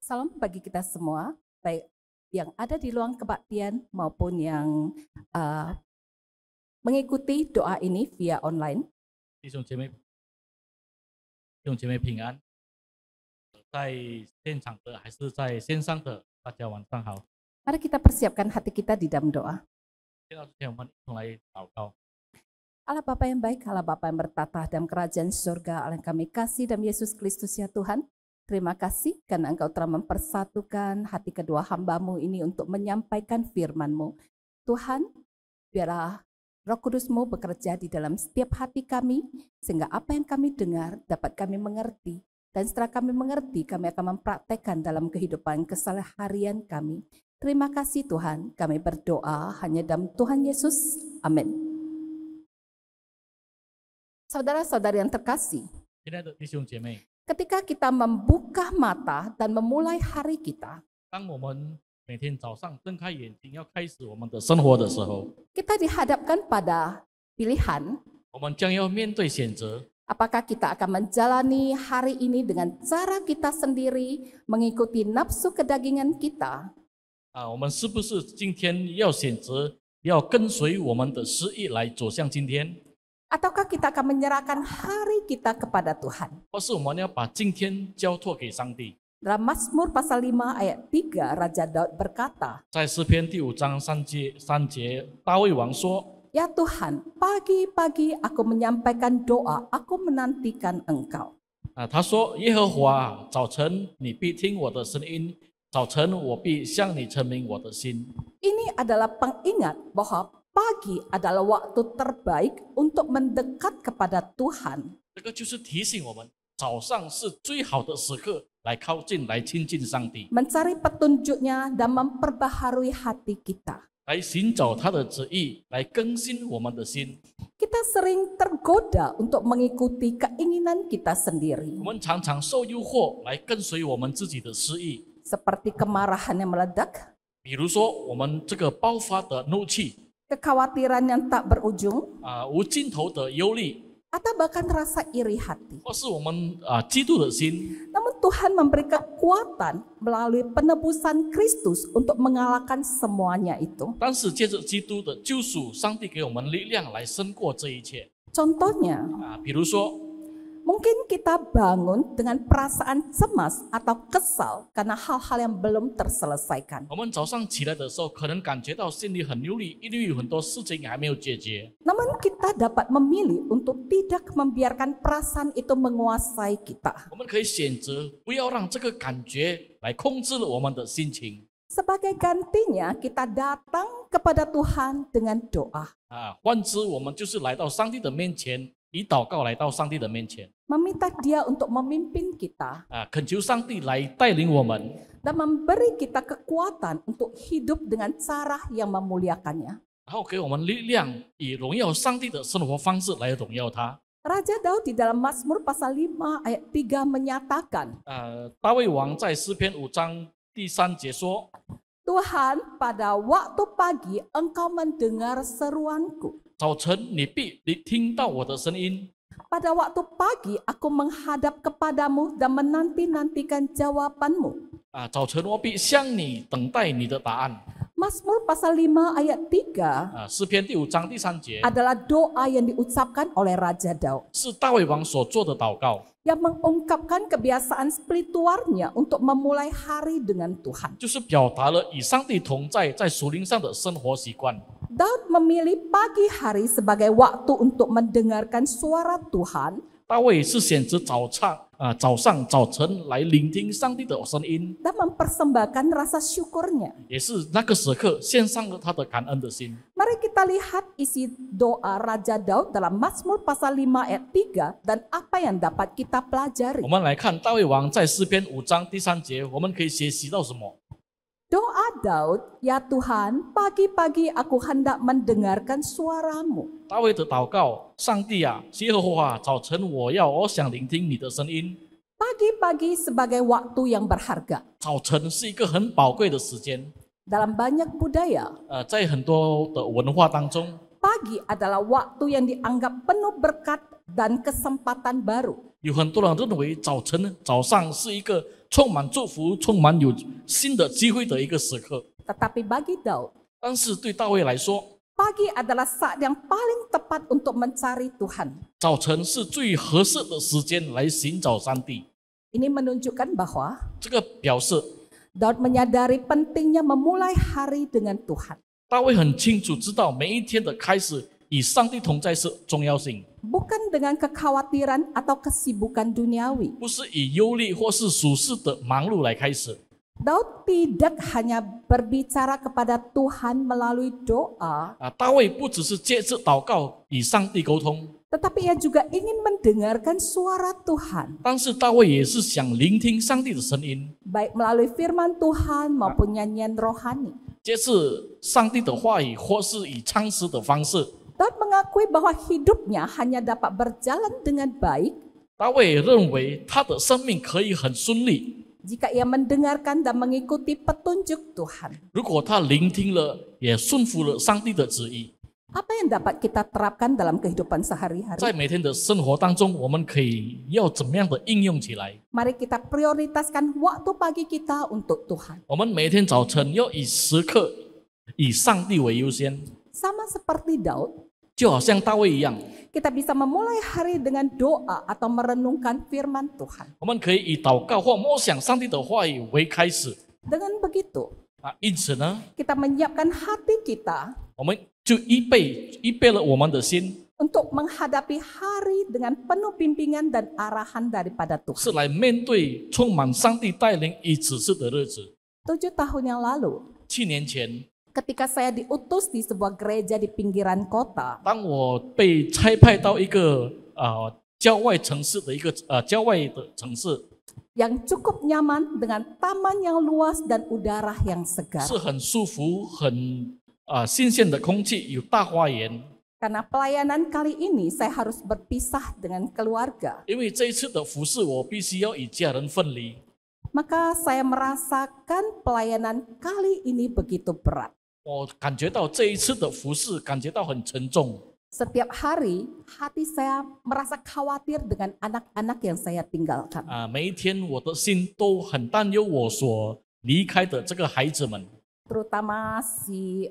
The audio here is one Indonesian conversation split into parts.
Salam bagi kita semua, baik yang ada di ruang kebaktian maupun yang mengikuti doa ini via online. 弟兄姐妹，弟兄姐妹平安，在现场的还是在线上的，大家晚上好。 Mari kita persiapkan hati kita di dalam doa. 见到之前，我们一同来祷告。 Allah Bapa yang baik, Allah Bapa yang bertata dalam kerajaan surga, Allah yang kami kasih dalam Yesus Kristus ya Tuhan. Terima kasih karena Engkau telah mempersatukan hati kedua hamba-Mu ini untuk menyampaikan firman-Mu. Tuhan, biarlah Roh Kudus-Mu bekerja di dalam setiap hati kami, sehingga apa yang kami dengar dapat kami mengerti. Dan setelah kami mengerti, kami akan mempraktekkan dalam kehidupan keseharian kami. Terima kasih Tuhan, kami berdoa hanya dalam Tuhan Yesus. Amin. Saudara-saudari yang terkasih, 亲爱的弟兄姐妹， ketika kita membuka mata dan memulai hari kita, 当我们每天早上睁开眼睛要开始我们的生活的时候， kita dihadapkan pada pilihan 我们将要面对选择。 apakah kita akan menjalani hari ini dengan cara kita sendiri, mengikuti nafsu kedagingan kita, 我们是不是今天要选择要跟随我们的诗意来走向今天， ataukah kita akan menyerahkan hari kita kepada Tuhan? 或是我们要把今天交托给上帝？ Dalam Mazmur pasal 5 ayat 3, Raja Daud berkata, 在诗篇第5章3节，大卫王说： Ya Tuhan, pagi-pagi aku menyampaikan doa, aku menantikan Engkau. 他说：“耶和华，早晨你必听我的声音，早晨我必向你陈明我的心。” Ini adalah pengingat bahwa pagi adalah waktu terbaik untuk mendekat kepada Tuhan. 这个就是提醒我们，早上是最好的时刻来靠近、来亲近上帝， Mencari petunjuknya dan memperbaharui hati kita. 来寻找他的旨意，来更新我们的心。 Kita sering tergoda untuk mengikuti keinginan kita sendiri. 我们常常受诱惑来跟随我们自己的私意， Seperti kemarahan yang meledak, 比如说我们这个爆发的怒气 kekhawatiran yang tak berujung, 无尽头的忧虑， atau bahkan rasa iri hati. 或是我们嫉妒的心。 Namun Tuhan memberi kekuatan melalui penebusan Kristus untuk mengalahkan semuanya itu. 但是借着基督的救赎，上帝给我们力量来胜过这一切。 Contohnya, 比如说， mungkin kita bangun dengan perasaan cemas atau kesal karena hal-hal yang belum terselesaikan. 我们早上起来的时候，可能感觉到心里很忧虑，因为有很多事情还没有解决。 Namun kita dapat memilih untuk tidak membiarkan perasaan itu menguasai kita. 我们可以选择不要让这个感觉来控制了我们的心情。 Sebagai gantinya, kita datang kepada Tuhan dengan doa. 换之，我们就是来到上帝的面前，以祷告来到上帝的面前， Meminta Dia untuk memimpin kita 恳求上帝来带领我们， dan memberi kita kekuatan untuk hidup dengan cara yang memuliakannya. 然后给我们力量，以荣耀上帝的生活方式来荣耀他。 Raja Daud di dalam Mazmur pasal 5 ayat 3 menyatakan, 大卫王在诗篇5章第3节说： Tuhan, pada waktu pagi Engkau mendengar seruanku. 早晨你必听到我的声音。 Pada waktu pagi aku menghadap kepadamu dan menanti-nantikan jawabanmu. 早晨我必向你等待你的答案。 Mazmur pasal 5 ayat 3诗篇第5章第3节 adalah doa yang diucapkan oleh Raja Daud 是大卫王所做的祷告， yang mengungkapkan kebiasaan spiritualnya untuk memulai hari dengan Tuhan. 就是表达了与上帝同在在属灵上的生活习惯。 Daud memilih pagi hari sebagai waktu untuk mendengarkan suara Tuhan 大卫是选择早晨来聆听上帝的声音， dan mempersembahkan rasa syukurnya. 也是那个时刻献上了他的感恩的心。 Mari kita lihat isi doa Raja Daud dalam Mazmur pasal 5 ayat 3 dan apa yang dapat kita pelajari. 我们来看大卫王在诗篇5章第3节，我们可以学习到什么？ Doa Daud, ya Tuhan, pagi-pagi aku hendak mendengarkan suaramu. 大卫的祷告：上帝啊，耶和华，早晨我想聆听你的声音。 Pagi-pagi sebagai waktu yang berharga. 早晨是一个很宝贵的时间， Dalam banyak budaya, 在很多的文化当中， pagi adalah waktu yang dianggap penuh berkat dan kesempatan baru. 有很多人认为早上是一个充满祝福、充满有新的机会的一个时刻， Tetapi bagi Daud, 但是对大卫来说， pagi adalah saat yang paling tepat untuk mencari Tuhan. 早晨是最合适的时间来寻找上帝。 Ini menunjukkan bahwa 这个表示 Daud menyadari pentingnya memulai hari dengan Tuhan. 大卫很清楚知道每一天的开始与上帝同在是重要性， Bukan dengan kekhawatiran atau kesibukan duniawi. 不是以忧虑或是属世的忙碌来开始。 Daud tidak hanya berbicara kepada Tuhan melalui doa, 大卫不只是借着祷告与上帝沟通， tetapi ia juga ingin mendengarkan suara Tuhan, 但是大卫也是想聆听上帝的声音， baik melalui firman Tuhan maupun nyanyian rohani. 借着上帝的话语或是以唱诗的方式。 Daud mengakui bahwa hidupnya hanya dapat berjalan dengan baik 大卫认为他的生命可以很顺利， jika ia mendengarkan dan mengikuti petunjuk Tuhan. 如果他聆听了，也顺服了上帝的旨意。 Apa yang dapat kita terapkan dalam kehidupan sehari-hari? 在每天的生活当中，我们可以要怎么样的应用起来？ Mari kita prioritaskan waktu pagi kita untuk Tuhan. 我们每天早晨要以时刻以上帝为优先， Sama seperti Daud, 就好像大卫一样， kita bisa memulai hari dengan doa atau merenungkan firman Tuhan. 我们可以以祷告或默想上帝的话语为开始。 Dengan begitu, 因此呢， kita menyiapkan hati kita 我们就预备了我们的心， untuk menghadapi hari dengan penuh bimbingan dan arahan daripada 是 Tuhan. 来面对充满上帝带领与指示的日子。 7 tahun yang lalu, 7年前， ketika saya diutus di sebuah gereja di pinggiran kota, 当我被差派到一个郊外城市的城市， yang cukup nyaman dengan taman yang luas dan udara yang segar. 是很舒服、很新鲜的空气，有大花园。 Karena pelayanan kali ini saya harus berpisah dengan keluarga. 因为这一次的服侍，我必须要与家人分离， Maka saya merasakan pelayanan kali ini begitu berat. 我感觉到这一次的服侍感觉到很沉重。 Setiap hari hati saya merasa khawatir dengan anak-anak yang saya tinggalkan. 每一天我的心都很担忧我所离开的这个孩子们， Terutama si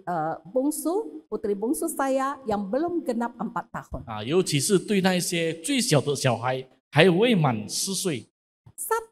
putri bungsu saya yang belum genap 4 tahun. 尤其是对那些最小的小孩还未满4岁，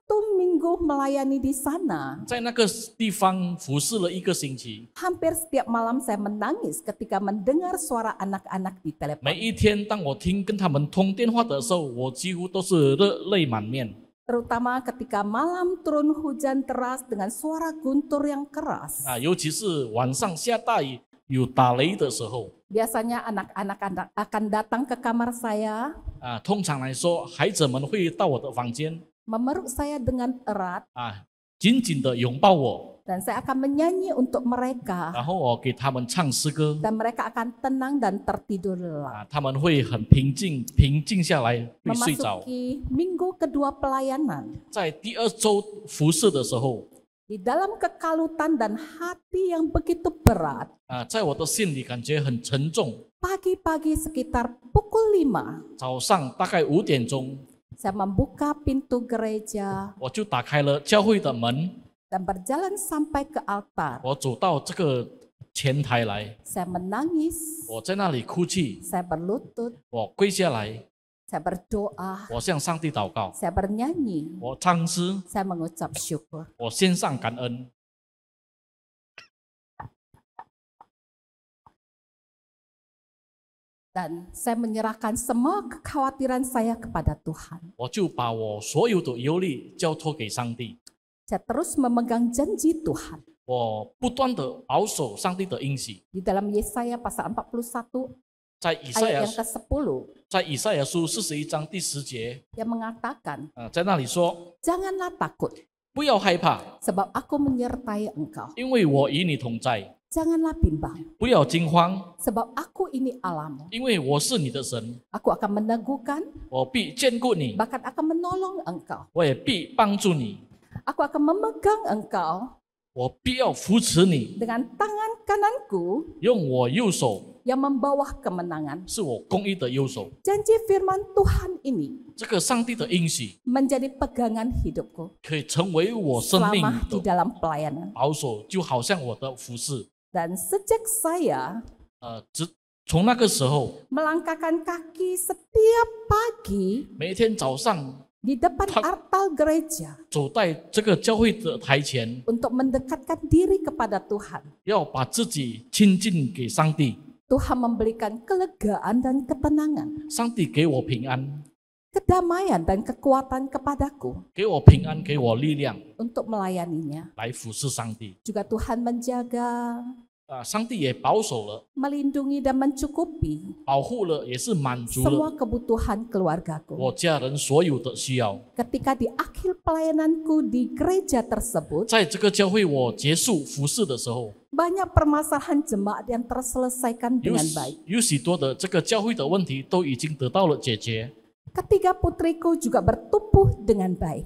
1 minggu melayani di sana. 在那个地方服侍了1个星期。 Hampir setiap malam saya menangis ketika mendengar suara anak-anak di telepon. 每一天当我跟他们通电话的时候，我几乎都是热泪满面。 Terutama ketika malam turun hujan deras dengan suara guntur yang keras. 尤其是晚上下大雨有打雷的时候， Biasanya anak-anak akan datang ke kamar saya, 通常来说，孩子们会到我的房间， memeluk saya dengan erat, 紧紧的拥抱我， dan saya akan menyanyi untuk mereka. 然后我给他们唱诗歌， Dan mereka akan tenang dan tertidur lelap. 他们会很平静下来，会睡着。 Memasuki minggu kedua pelayanan, 在第2周服侍的时候， di dalam kekalutan dan hati yang begitu berat, 在我的心里感觉很沉重。 pagi-pagi sekitar pukul 5, 早上大概5点钟， saya membuka pintu gereja 我就打开了教会的门， dan berjalan sampai ke altar. 我走到这个前台来， Saya menangis, 我在那里哭泣， saya berlutut, 我跪下来， saya berdoa, 我向上帝祷告， saya bernyanyi, 我唱诗， saya mengucap syukur. 我献上感恩。 Dan saya menyerahkan semua kekhawatiran saya kepada Tuhan. 我就把我所有的忧虑交托给上帝， Saya terus memegang janji Tuhan. 我不断的保守上帝的应许。 Di dalam Yesaya pasal 41在以赛 ayat 亚 yang ke-10, 在以赛亚书41章第10节， yang mengatakan, 在那里说， janganlah takut, 不要害怕， sebab aku menyertai engkau. 因为我与你同在； Janganlah bimbang, 不要惊慌， sebab aku ini Allahmu. 因为我是你的神， Aku akan meneguhkan, 我必眷顾你， bahkan akan menolong engkau. 我也必帮助你。 Aku akan memegang engkau 我必要扶持你， dengan tangan kananku 用我右手 yang membawa kemenangan. 是我公义的右手。 Janji firman Tuhan ini 这个上帝的应许 menjadi pegangan hidupku 可以成为我生命 selama di 的 dalam pelayanan. 保守，就好像我的服饰。 Dan sejak saya 从那个时候， melangkahkan kaki setiap pagi 每一天早上 di depan Tak- altar gereja 走在这个教会的台前， untuk mendekatkan diri kepada Tuhan, 要把自己亲近给上帝。 Tuhan memberikan kelegaan dan ketenangan, 上帝给我平安， kedamaian dan kekuatan kepadaku 给我平安，给我力量 untuk melayaninya. 来服侍上帝。 Juga Tuhan menjaga, 上帝也保守了， melindungi dan mencukupi 保护了，也是满足 semua 了 kebutuhan keluargaku. 我家人所有的需要。 Ketika di akhir pelayananku di gereja tersebut, 在这个教会我结束服侍的时候， banyak permasalahan jemaat yang terselesaikan 有 dengan baik. 有许多的这个教会的问题都已经得到了解决。 Ketiga putriku juga bertumbuh dengan baik.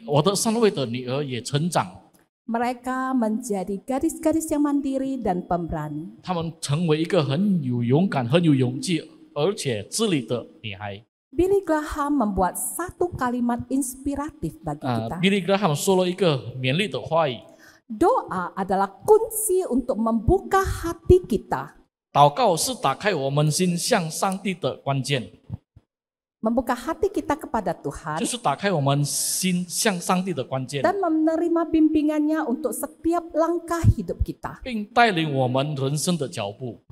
我的3位的女儿也成长， Mereka menjadi gadis-gadis yang mandiri dan pemberani. 她们成为一个很有勇敢、很有勇气，而且自理的女孩。 Billy Graham membuat satu kalimat inspiratif bagi kita. Billy Graham 说了一个勉励的话语： Doa adalah kunci untuk membuka hati kita. 祷告是打开我们心向上帝的关键， Membuka hati kita kepada Tuhan 就是打开我们心向上帝的关键， dan menerima bimbingannya untuk setiap langkah hidup kita. 并带领我们人生的脚步。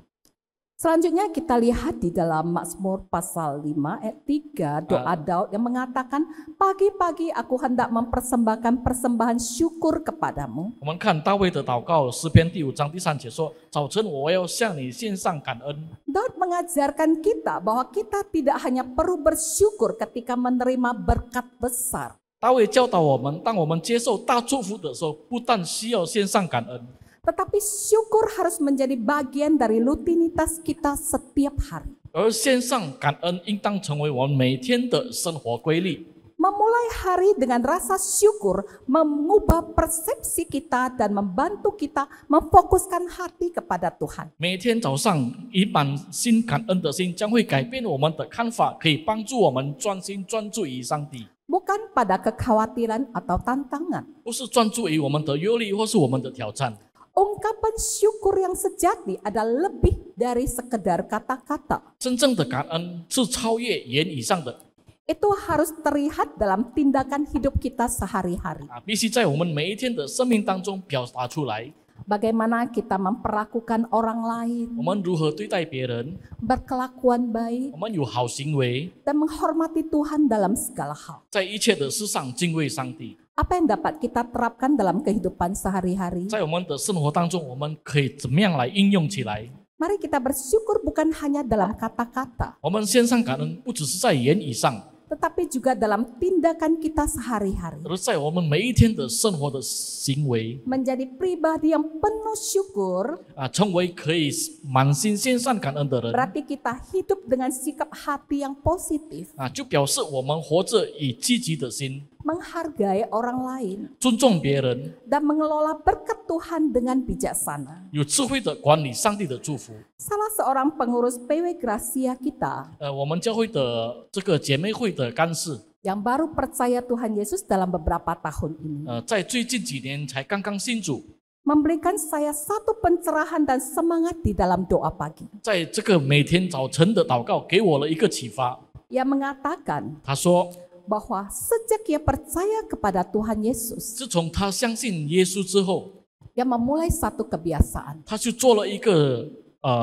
Selanjutnya kita lihat di dalam Mazmur pasal 5 ayat 3 doa Daud yang mengatakan, pagi-pagi aku hendak mempersembahkan persembahan syukur kepadamu. 我们看大卫的祷告，诗篇第5章第3节说：“早晨我要向你献上感恩。” Daud mengajarkan kita bahwa kita tidak hanya perlu bersyukur ketika menerima berkat besar, 大卫教导我们，当我们接受大祝福的时候，不但需要献上感恩， tetapi syukur harus menjadi bagian dari rutinitas kita setiap hari. 而献上感恩应当成为我们每天的生活规律。 Memulai hari dengan rasa syukur mengubah persepsi kita dan membantu kita memfokuskan hati kepada Tuhan. 每天早上以满心感恩的心，将会改变我们的看法，可以帮助我们专心专注于上帝， Bukan pada kekhawatiran atau tantangan. 不是专注于我们的忧虑或是我们的挑战。 Ungkapan syukur yang sejati adalah lebih dari sekedar kata-kata. 真正的感恩是超越言以上的， Itu harus terlihat dalam tindakan hidup kita sehari-hari. 必须在我们每一天的生命当中表达出来。 Bagaimana kita memperlakukan orang lain, 我们如何对待别人， berkelakuan baik, 我们有好行为， dan menghormati Tuhan dalam segala hal. 在一切的事上敬畏上帝。 Apa yang dapat kita terapkan dalam kehidupan sehari-hari? 在我们的生活当中，我们可以怎么样来应用起来？ Mari kita bersyukur bukan hanya dalam kata-kata, 我们献上感恩，不只是在言语上， tetapi juga dalam tindakan kita sehari-hari. 而在我们每一天的生活的行为 Menjadi pribadi yang penuh syukur, 成为可以满心献上感恩的人 berarti kita hidup dengan sikap hati yang positif, 就表示我们活着以积极的心， menghargai orang lain, 尊重别人， dan mengelola berkat Tuhan dengan bijaksana. 有智慧的管理上帝的祝福。 Salah seorang pengurus PW Gracia kita 我们教会的这个姐妹会的干事， yang baru percaya Tuhan Yesus dalam beberapa tahun ini, 在最近几年才刚刚信主， memberikan saya satu pencerahan dan semangat di dalam doa pagi. 在这个每天早晨的祷告给我了一个启发。 Ia mengatakan 他说， bahwa sejak ia percaya kepada Tuhan Yesus, 自从他相信耶稣之后， ia memulai satu kebiasaan. 他就做了一个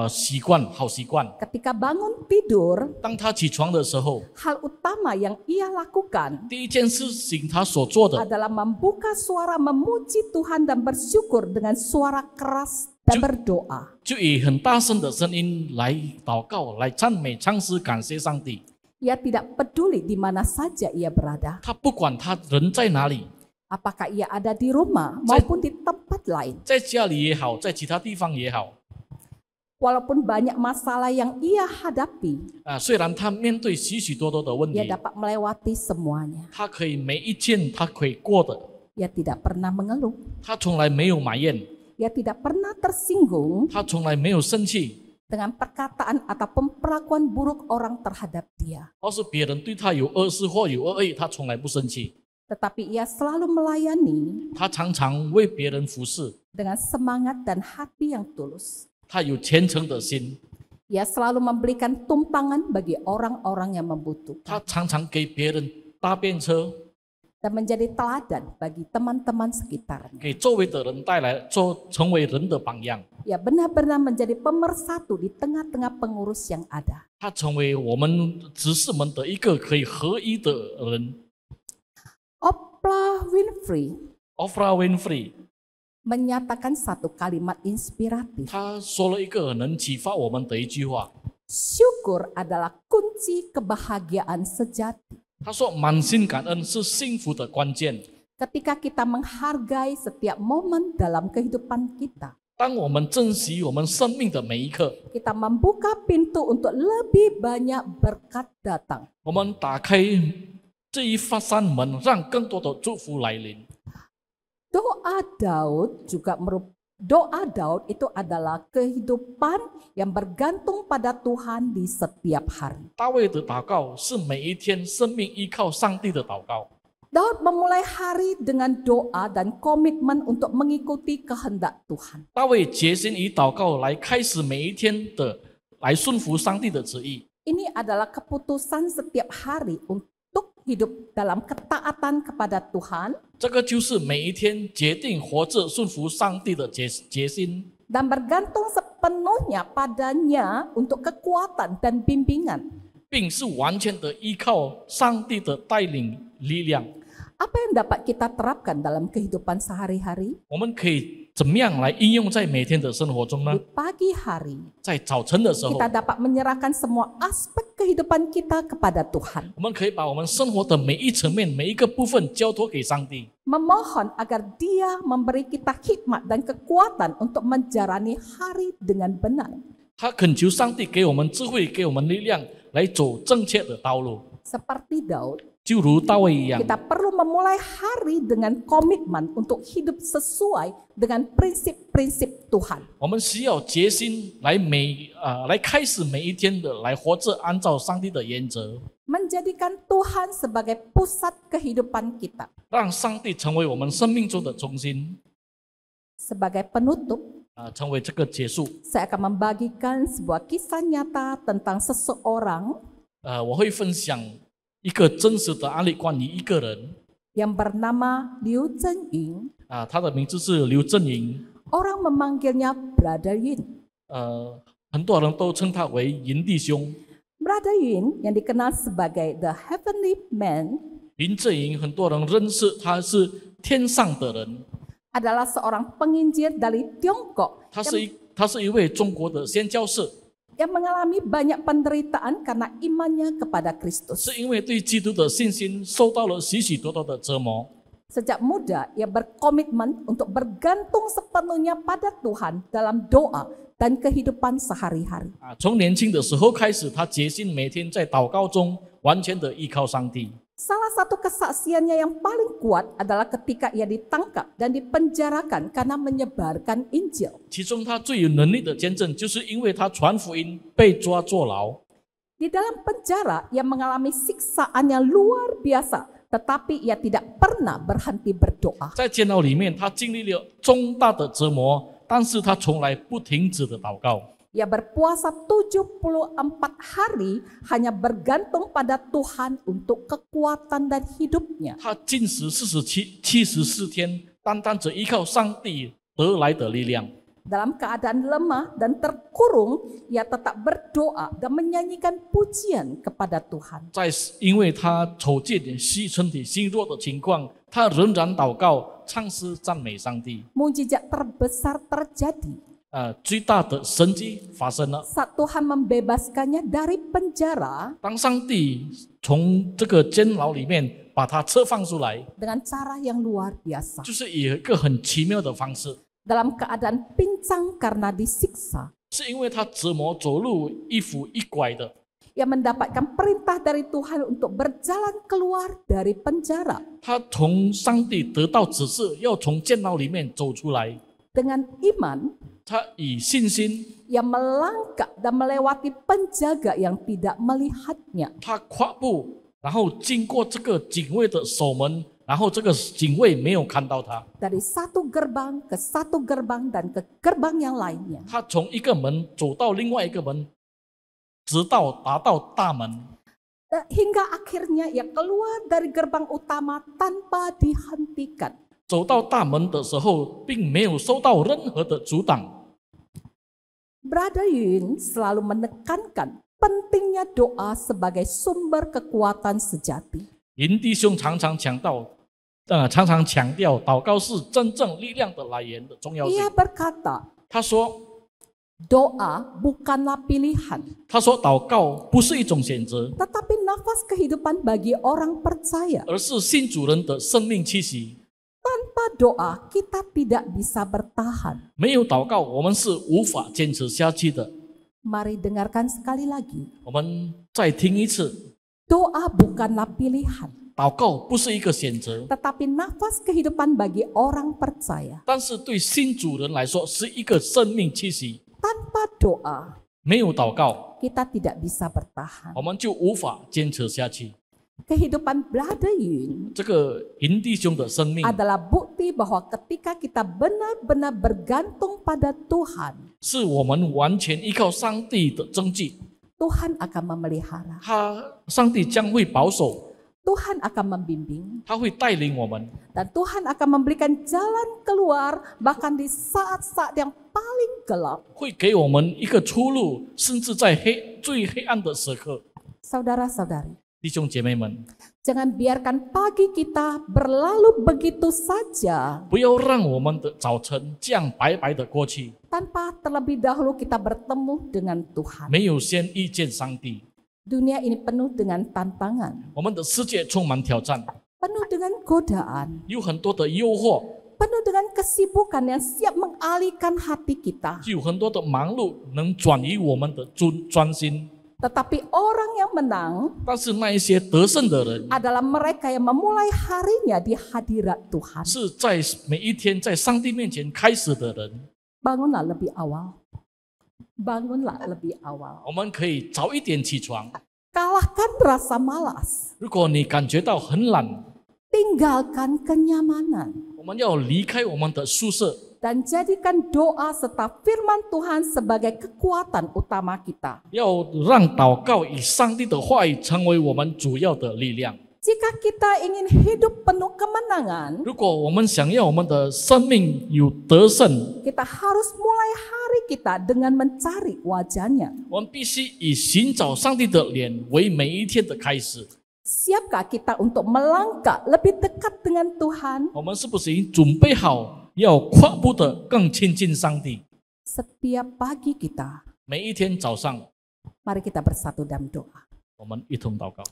习惯，好习惯。 Ketika bangun tidur, 当他起床的时候， hal utama yang ia lakukan 第一件事情他所做的 adalah membuka suara memuji Tuhan dan bersyukur dengan suara keras dan berdoa. 就以很大声的声音来祷告、来赞美、唱诗、感谢上帝。 Ia tidak peduli di mana saja ia berada, 他不管他人在哪里， apakah ia ada di rumah maupun di tempat lain. 在家里也好，在其他地方也好， Walaupun banyak masalah yang ia hadapi, 虽然他面对许许多多的问 ia 题， dapat melewati semuanya. 他可以每一件他可以过的， ia tidak pernah mengeluh, 他从来没有埋怨， ia tidak pernah tersinggung 他从来没有生气， dengan perkataan ataupun perlakuan buruk orang terhadap dia. 或是别人对他有恶事或有恶意，他从来不生气。 Tetapi ia selalu melayani 他常常为别人服侍， dengan semangat dan hati yang tulus. 他有虔诚的心， Ia selalu memberikan tumpangan bagi orang-orang yang membutuhkan 他常常给别人搭便车， dan menjadi teladan bagi teman-teman sekitarnya. 给周围的人带来成为人的榜样。 Ia benar-benar menjadi pemersatu di tengah-tengah pengurus yang ada. 他成为我们执事们的一个可以合一的人。 Oprah Winfrey Oprah Winfrey， menyatakan satu kalimat inspiratif. 他说了一个能启发我们的一句话， Syukur adalah kunci kebahagiaan sejati. 他说：“满心感恩是幸福的关键。 Ketika kita menghargai setiap momen dalam kehidupan kita, 当我们珍惜我们生命的每一刻， kita membuka pintu untuk lebih banyak berkat datang. 我们打开这一发扇门，让更多的祝福来临。 Doa Daud itu adalah kehidupan yang bergantung pada Tuhan di setiap hari. 大卫的祷告是每一天生命依靠上帝的祷告。 Daud memulai hari dengan doa dan komitmen untuk mengikuti kehendak Tuhan. 大卫决心以祷告来开始每一天的，来顺服上帝的旨意。 Ini adalah keputusan setiap hari untuk hidup dalam ketaatan kepada Tuhan 这个就是每一天决定活着顺服上帝的决心， dan bergantung sepenuhnya padanya untuk kekuatan dan bimbingan. 并是完全的依靠上帝的带领力量。 Apa yang dapat kita terapkan dalam kehidupan sehari-hari? 我们可以怎么样来应用在每天的生活中呢 Di？pagi hari, 在早晨的时候， kita dapat menyerahkan semua aspek kehidupan kita kepada Tuhan. 我们可以把我们生活的每一层面、每一个部分交托给上帝， Memohon agar Dia memberi kita hikmat dan kekuatan untuk menjalani hari dengan benar. 他恳求上帝给我们智慧，给我们力量，来走正确的道路。 Seperti Daud, 就如大卫一样， kita perlu memulai hari dengan komitmen untuk hidup sesuai dengan prinsip-prinsip Tuhan. 我们需要决心来开始每一天的，来活着按照上帝的原则， Menjadikan Tuhan sebagai pusat kehidupan kita. 让上帝成为我们生命中的中心。 Sebagai penutup, 成为这个结束。 saya akan membagikan sebuah kisah nyata tentang seseorang 我会分享一个真实的案例，关于一个人， yang bernama Liu Zhenying. 他的名字是刘振营， Orang memanggilnya Brother Yin. 很多人都称他为银弟兄。 Brother Yin yang dikenal sebagai The Heavenly Man 林振营，很多人认识他是天上的人， adalah seorang penginjil dari Tiongkok 他是一位中国的宣教士， yang mengalami banyak penderitaan karena imannya kepada Kristus. 是因为对基督的信心受到了许许多多的折磨。 Sejak muda, ia berkomitmen untuk bergantung sepenuhnya pada Tuhan dalam doa dan kehidupan sehari-hari. 从年轻的时候开始，他决心每天在祷告中完全的依靠上帝。 Salah satu kesaksiannya yang paling kuat adalah ketika ia ditangkap dan dipenjarakan karena menyebarkan Injil. 其中他最有能力的见证，就是因为他传福音被抓坐牢。 Di dalam penjara, ia mengalami siksaan yang luar biasa, tetapi ia tidak pernah berhenti berdoa. 在监牢里面，他经历了重大的折磨，但是他从来不停止的祷告。 Ia berpuasa 74 hari hanya bergantung pada Tuhan untuk kekuatan dan hidupnya. 他禁食74天，单单只依靠上帝得来的力量。 Dalam keadaan lemah dan terkurung, ia tetap berdoa dan menyanyikan pujian kepada Tuhan. 在因为他处境身体虚弱的情况，他仍然祷告、唱诗、赞美上帝。 Mujizat terbesar terjadi 最大的神迹发生了。 saat Tuhan membebaskannya dari penjara 当上帝从这个监牢里面把他释放出来， dengan cara yang luar biasa. 就是以一个很奇妙的方式， Dalam keadaan pincang karena disiksa, 是因为他折磨走路一扶一拐的， Ia mendapatkan perintah dari Tuhan untuk berjalan keluar dari penjara. 他从上帝得到指示，要从监牢里面走出来。 Dengan iman, 他以信心， ia melangkah dan melewati penjaga yang tidak melihatnya. 他跨步，然后经过这个警卫的守门，然后这个警卫没有看到他。 Dari satu gerbang ke satu gerbang dan ke gerbang yang lainnya. 他从一个门走到另外一个门，直到达到大门。 Hingga akhirnya ia keluar dari gerbang utama tanpa dihentikan. 走到大门的时候，并没有受到任何的阻挡。 Brother Yun selalu menekankan pentingnya doa sebagai sumber kekuatan sejati. 林弟兄常常强调，祷告是真正力量的来源的重要性。 Ia berkata, 他说 doa bukanlah pilihan, 祷告不是一种选择， tetapi nafas kehidupan bagi orang percaya. 而是信主人的生命气息。 Tanpa doa kita tidak bisa bertahan. 没有祷告，我们是无法坚持下去的。 Mari dengarkan sekali lagi. 我们再听一次， Doa bukanlah pilihan, 祷告不是一个选择， tetapi nafas kehidupan bagi orang percaya. 但是对新主人来说是一个生命气息。 Tanpa doa 没有祷告， kita tidak bisa bertahan. 我们就无法坚持下去。 Kehidupan Brother Yun 这个林弟兄的生命 adalah bukti bahwa ketika kita benar-benar bergantung pada Tuhan, 是我们完全依靠上帝的证据。 Tuhan akan memelihara, 上帝将会保守， Tuhan akan membimbing, 他会带领我们， dan Tuhan akan memberikan jalan keluar bahkan di saat-saat yang paling gelap. 会给我们一个出路，甚至在最黑暗的时刻。 Saudara-saudari, 弟兄姐妹们， jangan biarkan pagi kita berlalu begitu saja 不要让我们的早晨这样白白的过去， tanpa terlebih dahulu kita bertemu dengan Tuhan. 没有先遇见上帝。 Dunia ini penuh dengan tantangan, 我们的世界充满挑战， penuh dengan godaan, 有很多的诱惑， penuh dengan kesibukan yang siap mengalihkan hati kita. 有很多的忙碌能转移我们的专心。 Tetapi orang yang menang 但是那一些得胜的人， adalah mereka yang memulai harinya di hadirat Tuhan. 是在每一天在上帝面前开始的人。 Bangunlah lebih awal. Bangunlah lebih awal. 我们可以早一点起床。 Kalahkan rasa malas. 如果你感觉到很懒， Tinggalkan kenyamanan. 我们要离开我们的宿舍， Dan jadikan doa serta firman Tuhan sebagai kekuatan utama kita. 要让祷告以上帝的话语成为我们主要的力量。 Jika kita ingin hidup penuh kemenangan, 如果我们想要我们的生命有得胜， kita harus mulai hari kita dengan mencari wajahnya. 我们必须以寻找上帝的脸为每一天的开始。 Siapkah kita untuk melangkah lebih dekat dengan Tuhan? 我们是不是已经准备好要跨步的更亲近上帝？ Setiap pagi kita, 每一天早上， mari kita bersatu dalam doa. 我们一同祷告。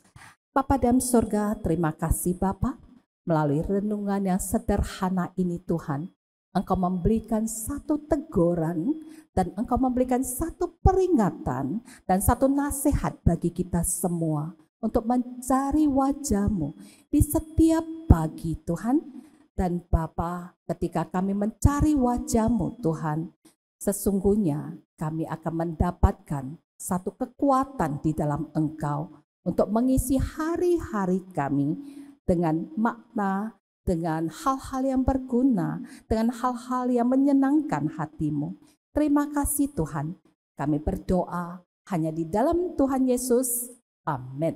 Bapa dalam surga, terima kasih Bapa. Melalui renungan yang sederhana ini Tuhan, Engkau memberikan satu teguran dan Engkau memberikan satu peringatan dan satu nasihat bagi kita semua untuk mencari wajah-Mu di setiap pagi Tuhan. Dan Bapa, ketika kami mencari wajah-Mu Tuhan, sesungguhnya kami akan mendapatkan satu kekuatan di dalam Engkau untuk mengisi hari-hari kami dengan makna, dengan hal-hal yang berguna, dengan hal-hal yang menyenangkan hati-Mu. Terima kasih Tuhan, kami berdoa hanya di dalam Tuhan Yesus. Amin.